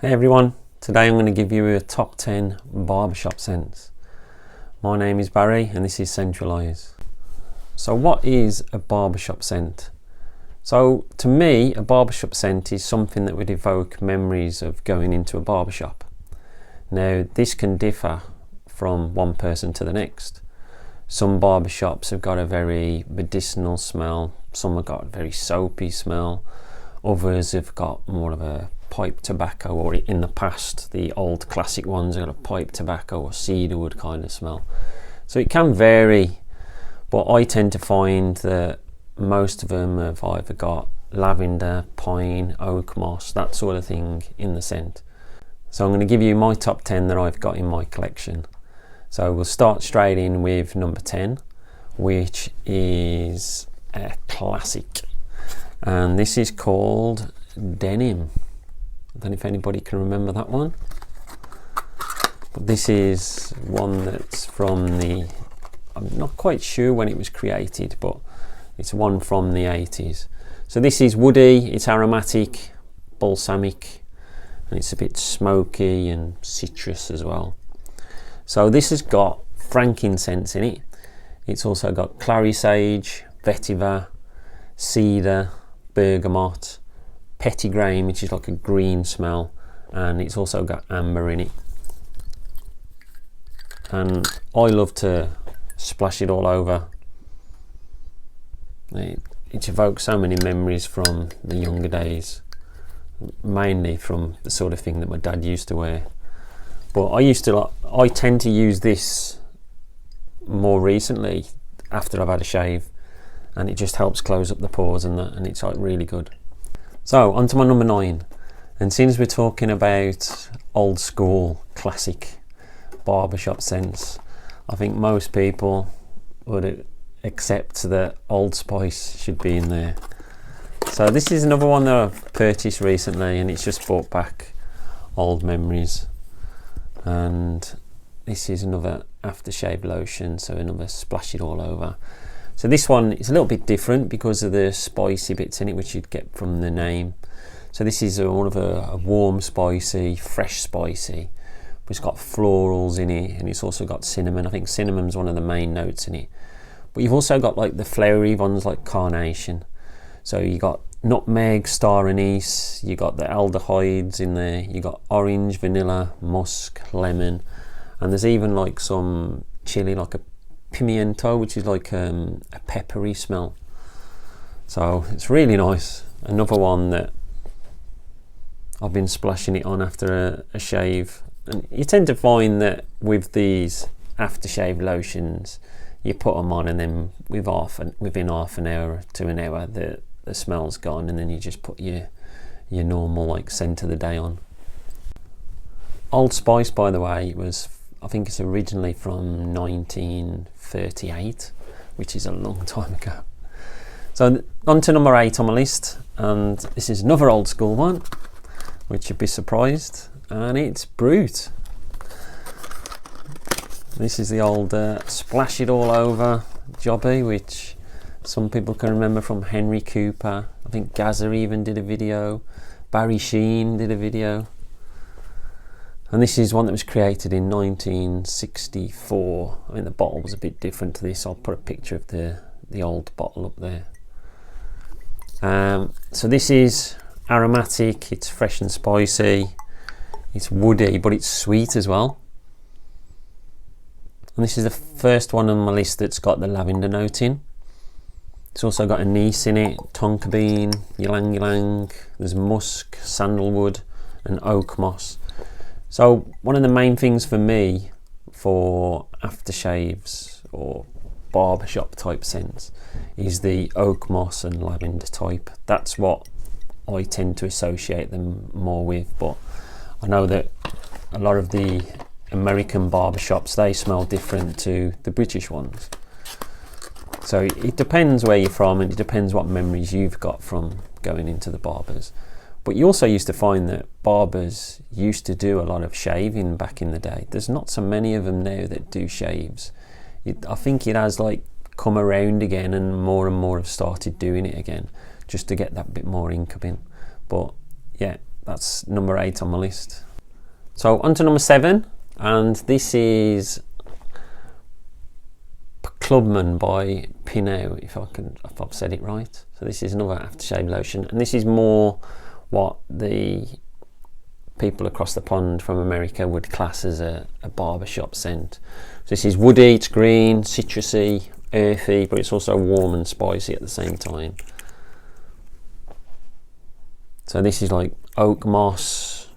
Hey everyone, today I'm going to give you a top 10 barbershop scents. My name is Barry and this is Centralise. So what is a barbershop scent? So to me, a barbershop scent is something that would evoke memories of going into a barbershop. Now this can differ from one person to the next. Some barbershops have got a very medicinal smell, some have got a very soapy smell, others have got more of a pipe tobacco, or in the past the old classic ones have got a pipe tobacco or cedarwood kind of smell. So it can vary, but I tend to find that most of them have either got lavender, pine, oak moss, that sort of thing in the scent. So I'm going to give you my top 10 that I've got in my collection. So we'll start straight in with number 10, which is a classic, and this is called Denim. I don't know if anybody can remember that one, but this is one that's from the, I'm not quite sure when it was created, but it's one from the 80s. So this is woody, it's aromatic, balsamic, and it's a bit smoky and citrus as well. So this has got frankincense in it. It's also got clary sage, vetiver, cedar, bergamot, petitgrain, which is like a green smell, and it's also got amber in it. And I love to splash it all over. It evokes so many memories from the younger days, mainly from the sort of thing that my dad used to wear. But I tend to use this more recently after I've had a shave, and it just helps close up the pores and that, and it's like really good. So on to my number 9, and since we're talking about old school classic barbershop scents, I think most people would accept that Old Spice should be in there. So this is another one that I've purchased recently, and it's just brought back old memories. And this is another aftershave lotion, so another splash it all over. So this one is a little bit different because of the spicy bits in it, which you'd get from the name. So this is more of a warm spicy, fresh spicy, but it's got florals in it, and it's also got cinnamon. I think cinnamon's one of the main notes in it. But you've also got like the flowery ones like carnation. So you got nutmeg, star anise, you got the aldehydes in there, you got orange, vanilla, musk, lemon, and there's even like some chili, like a pimiento, which is like a peppery smell. So it's really nice. Another one that I've been splashing it on after a shave. And you tend to find that with these aftershave lotions, you put them on, and then within half an hour to an hour the smell's gone, and then you just put your normal like scent of the day on. Old Spice, by the way, I think it's originally from 1938, which is a long time ago. So on to number 8 on my list, and this is another old school one, which you'd be surprised, and it's Brut. This is the old splash it all over jobby, which some people can remember from Henry Cooper. I think Gazza even did a video, Barry Sheen did a video. And this is one that was created in 1964. I mean, the bottle was a bit different to this. I'll put a picture of the old bottle up there. So this is aromatic, it's fresh and spicy, it's woody, but it's sweet as well. And this is the first one on my list that's got the lavender note in. It's also got anise in it, tonka bean, ylang ylang, there's musk, sandalwood, and oak moss. So one of the main things for me for aftershaves or barbershop type scents is the oak moss and lavender type. That's what I tend to associate them more with, but I know that a lot of the American barbershops, they smell different to the British ones. So it depends where you're from, and it depends what memories you've got from going into the barbers. But you also used to find that barbers used to do a lot of shaving back in the day. There's not so many of them now that do shaves. I think it has like come around again, and more have started doing it again, just to get that bit more income in. But yeah, that's number 8 on my list. So on to number 7, and this is Clubman by Pinaud, if I've said it right. So this is another aftershave lotion, and this is more what the people across the pond from America would class as a barbershop scent. So this is woody, it's green, citrusy, earthy, but it's also warm and spicy at the same time. So this is like oak moss,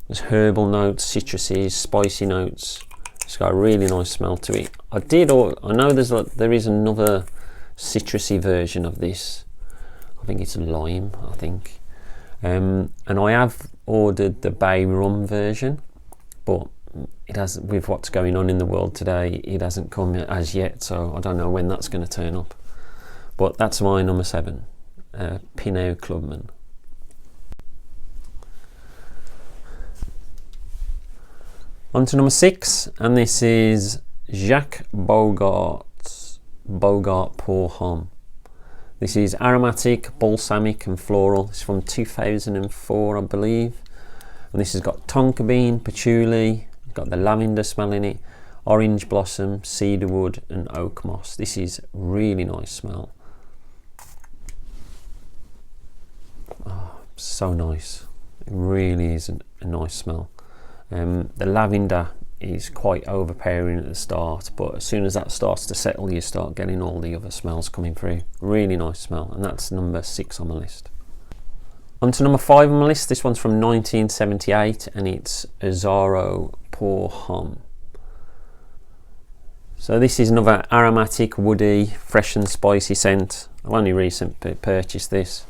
there's herbal notes, citrusy, spicy notes. It's got a really nice smell to it. I know there is another citrusy version of this. I think it's lime, I think. And I have ordered the bay rum version, but it has, with what's going on in the world today, it hasn't come as yet, so I don't know when that's going to turn up. But that's my number 7, Pinaud Clubman. On to number 6, and this is Jacques Bogart's Bogart pour Homme. This is aromatic, balsamic and floral. It's from 2004, I believe. And this has got tonka bean, patchouli, it's got the lavender smell in it, orange blossom, cedarwood and oak moss. This is really nice smell. Oh, so nice. It really is a nice smell. The lavender is quite overpowering at the start, but as soon as that starts to settle, you start getting all the other smells coming through. Really nice smell, and that's number 6 on my list. On to number 5 on my list. This one's from 1978, and it's Azzaro pour Homme. So this is another aromatic, woody, fresh and spicy scent. I've only recently purchased this.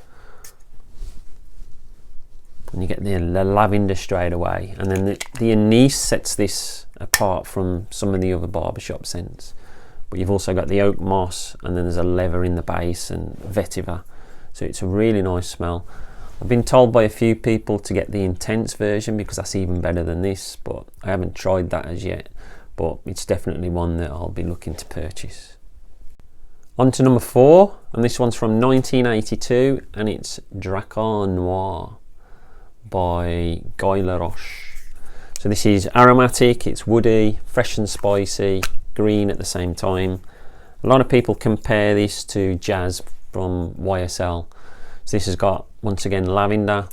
And you get the lavender straight away, and then the anise sets this apart from some of the other barbershop scents. But you've also got the oak moss, and then there's a leather in the base and vetiver, so it's a really nice smell. I've been told by a few people to get the intense version because that's even better than this, but I haven't tried that as yet, but it's definitely one that I'll be looking to purchase. On to number 4, and this one's from 1982, and it's Drakkar Noir by Guy Laroche. So this is aromatic, it's woody, fresh and spicy, green at the same time. A lot of people compare this to Jazz from YSL. So this has got, once again, lavender,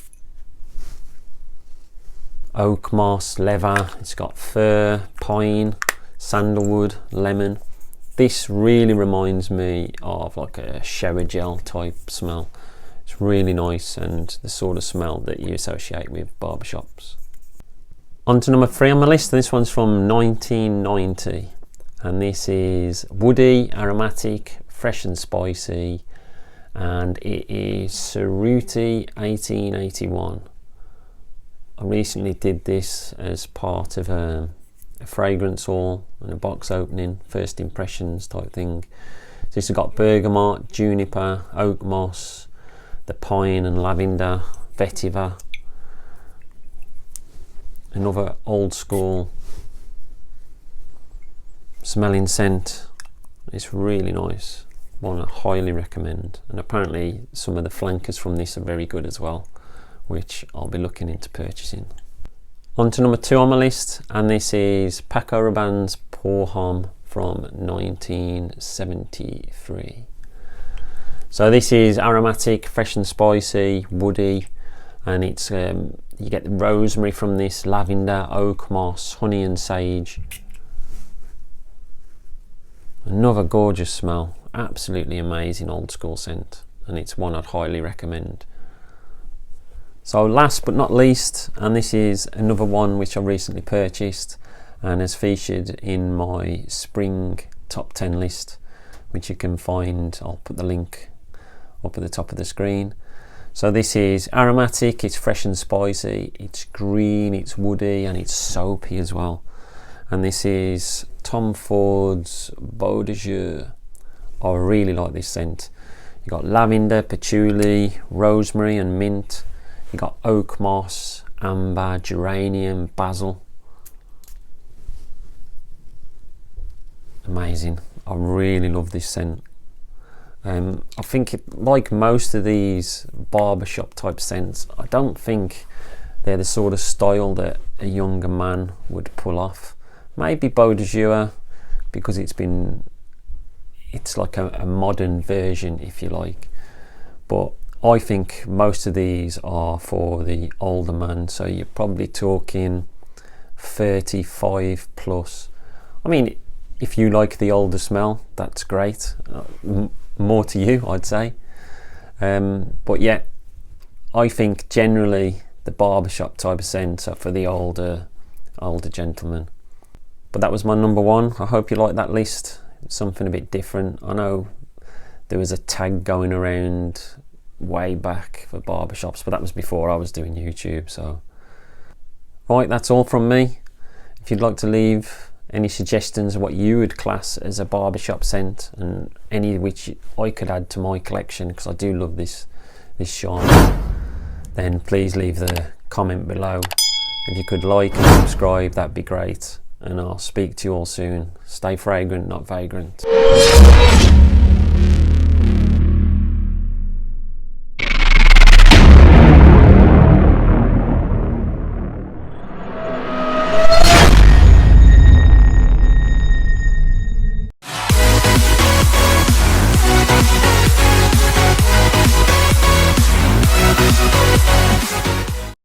oak moss, leather, it's got fir, pine, sandalwood, lemon. This really reminds me of like a shower gel type smell. It's really nice, and the sort of smell that you associate with barbershops. On to number 3 on my list. This one's from 1990, and this is woody, aromatic, fresh and spicy, and it is Cerruti 1881. I recently did this as part of a fragrance haul and a box opening, first impressions type thing. So this has got bergamot, juniper, oak moss, the pine and lavender, vetiver, another old school smelling scent. It's really nice, one I highly recommend, and apparently some of the flankers from this are very good as well, which I'll be looking into purchasing. On to number 2 on my list, and this is Paco Rabanne's Pour Homme from 1973. So this is aromatic, fresh and spicy, woody, and it's you get the rosemary from this, lavender, oak moss, honey and sage. Another gorgeous smell, absolutely amazing old school scent, and it's one I'd highly recommend. So last but not least, and this is another one which I recently purchased and is featured in my spring top 10 list, which you can find, I'll put the link up at the top of the screen. So this is aromatic, it's fresh and spicy, it's green, it's woody, and it's soapy as well. And this is Tom Ford's Beau de Jour. I really like this scent. You got lavender, patchouli, rosemary and mint. You got oak moss, amber, geranium, basil. Amazing. I really love this scent. I think like most of these barbershop type scents, I don't think they're the sort of style that a younger man would pull off. Maybe Beau de Jour, because it's like a modern version, if you like. But I think most of these are for the older man, so you're probably talking 35 plus. I mean, if you like the older smell, that's great. More to you, I'd say. But yeah, I think generally the barbershop type of scents are for the older gentlemen. But that was my number one. I hope you like that list. Something a bit different. I know there was a tag going around way back for barbershops, but that was before I was doing YouTube. So right, that's all from me. If you'd like to leave any suggestions of what you would class as a barbershop scent, and any which I could add to my collection, because I do love this shine, then please leave the comment below. If you could like and subscribe, that'd be great, and I'll speak to you all soon. Stay fragrant, not vagrant.